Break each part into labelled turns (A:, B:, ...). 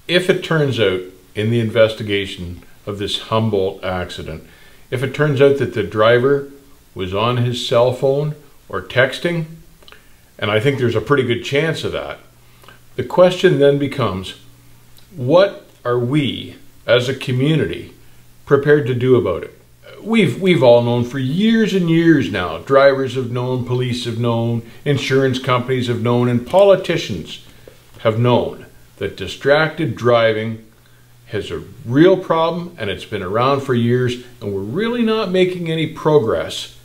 A: if it turns out in the investigation of this Humboldt accident, if it turns out that the driver was on his cell phone or texting, and I think there's a pretty good chance of that, the question then becomes, what are we as a community prepared to do about it? We've all known for years and years now, drivers have known, police have known, insurance companies have known, and politicians have known that distracted driving has a real problem, and it's been around for years, and we're really not making any progress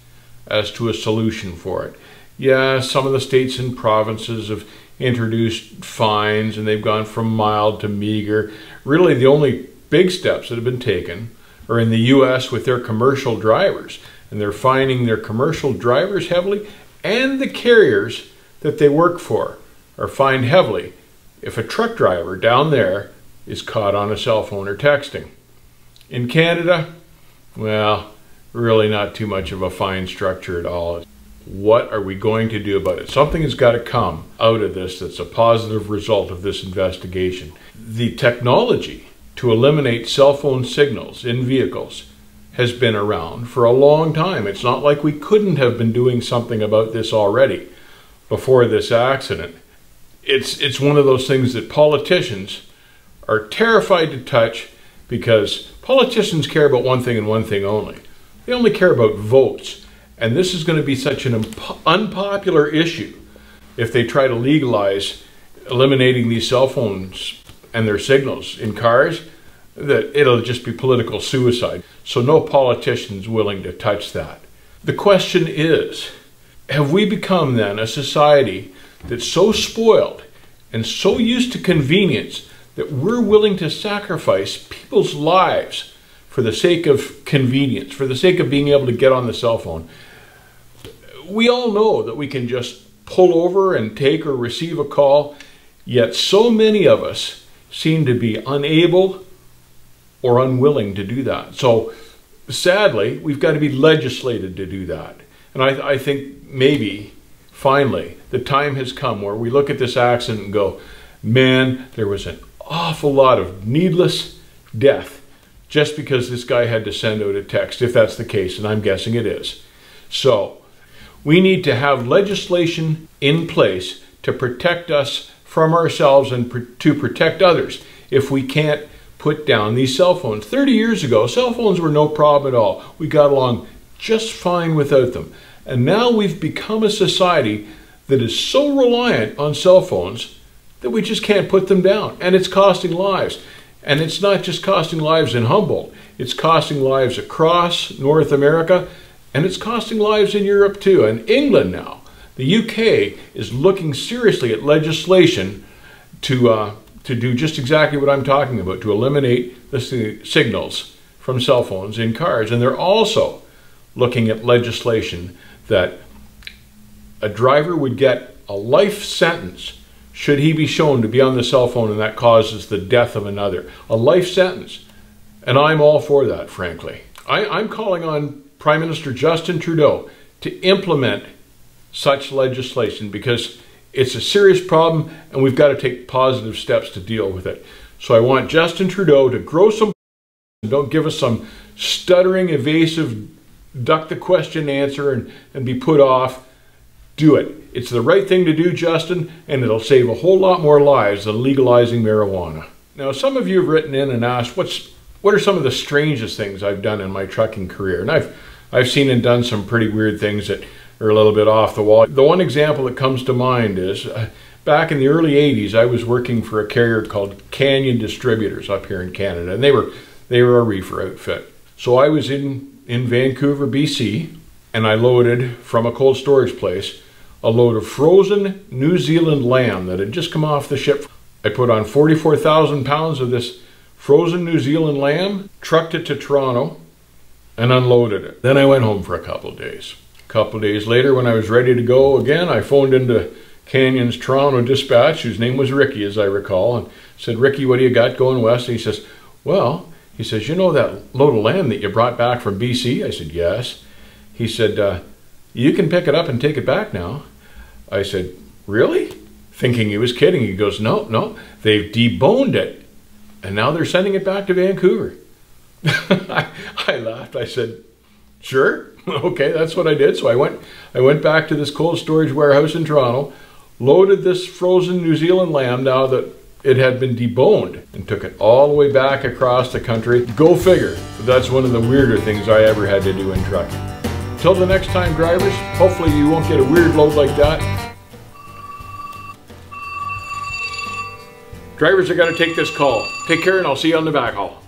A: as to a solution for it. Yeah, some of the states and provinces have introduced fines, and they've gone from mild to meager. Really, the only big steps that have been taken are in the US with their commercial drivers, and they're fining their commercial drivers heavily, and the carriers that they work for are fined heavily if a truck driver down there is caught on a cell phone or texting. In Canada, well, really not too much of a fine structure at all. What are we going to do about it? Something has got to come out of this that's a positive result of this investigation. The technology to eliminate cell phone signals in vehicles has been around for a long time. It's not like we couldn't have been doing something about this already before this accident. It's one of those things that politicians are terrified to touch, because politicians care about one thing and one thing only. They only care about votes. And this is going to be such an unpopular issue if they try to legalize eliminating these cell phones and their signals in cars, that it'll just be political suicide. So no politician's willing to touch that. The question is, have we become then a society that's so spoiled and so used to convenience that we're willing to sacrifice people's lives for the sake of convenience, for the sake of being able to get on the cell phone? We all know that we can just pull over and take or receive a call, yet so many of us seem to be unable or unwilling to do that. So sadly, we've got to be legislated to do that. And I think maybe, finally, the time has come where we look at this accident and go, man, there was an awful lot of needless death just because this guy had to send out a text, if that's the case, and I'm guessing it is. So we need to have legislation in place to protect us from ourselves and to protect others if we can't put down these cell phones. 30 years ago, cell phones were no problem at all. We got along just fine without them. And now we've become a society that is so reliant on cell phones that we just can't put them down. And it's costing lives. And it's not just costing lives in Humboldt. It's costing lives across North America, and it's costing lives in Europe too, and England now. The UK is looking seriously at legislation to do just exactly what I'm talking about, to eliminate the signals from cell phones in cars. And they're also looking at legislation that a driver would get a life sentence should he be shown to be on the cell phone and that causes the death of another. A life sentence. And I'm all for that, frankly. I'm calling on Prime Minister Justin Trudeau to implement such legislation, because it's a serious problem and we've got to take positive steps to deal with it. So I want Justin Trudeau to grow some, don't give us some stuttering, evasive, duck the question answer and be put off. Do it. It's the right thing to do, Justin, and it'll save a whole lot more lives than legalizing marijuana. Now, some of you have written in and asked, what are some of the strangest things I've done in my trucking career? And I've seen and done some pretty weird things that are a little bit off the wall. The one example that comes to mind is back in the early 80s, I was working for a carrier called Canyon Distributors up here in Canada, and they were a reefer outfit. So I was in Vancouver, BC, and I loaded from a cold storage place a load of frozen New Zealand lamb that had just come off the ship. I put on 44,000 pounds of this frozen New Zealand lamb, trucked it to Toronto, and unloaded it. Then I went home for a couple of days. A couple of days later, when I was ready to go again, I phoned into Canyon's Toronto dispatch, whose name was Ricky, as I recall, and said, "Ricky, what do you got going west?" And he says, "Well," he says, "you know that load of lamb that you brought back from BC?" I said, "Yes." He said, "You can pick it up and take it back now." I said, "Really?" Thinking he was kidding. He goes, no, they've deboned it. And now they're sending it back to Vancouver. I laughed. I said, sure, okay, that's what I did. So I went back to this cold storage warehouse in Toronto, loaded this frozen New Zealand lamb now that it had been deboned, and took it all the way back across the country. Go figure. But that's one of the weirder things I ever had to do in trucking. Till the next time, drivers, hopefully you won't get a weird load like that. Drivers are going to take this call. Take care, and I'll see you on the backhaul.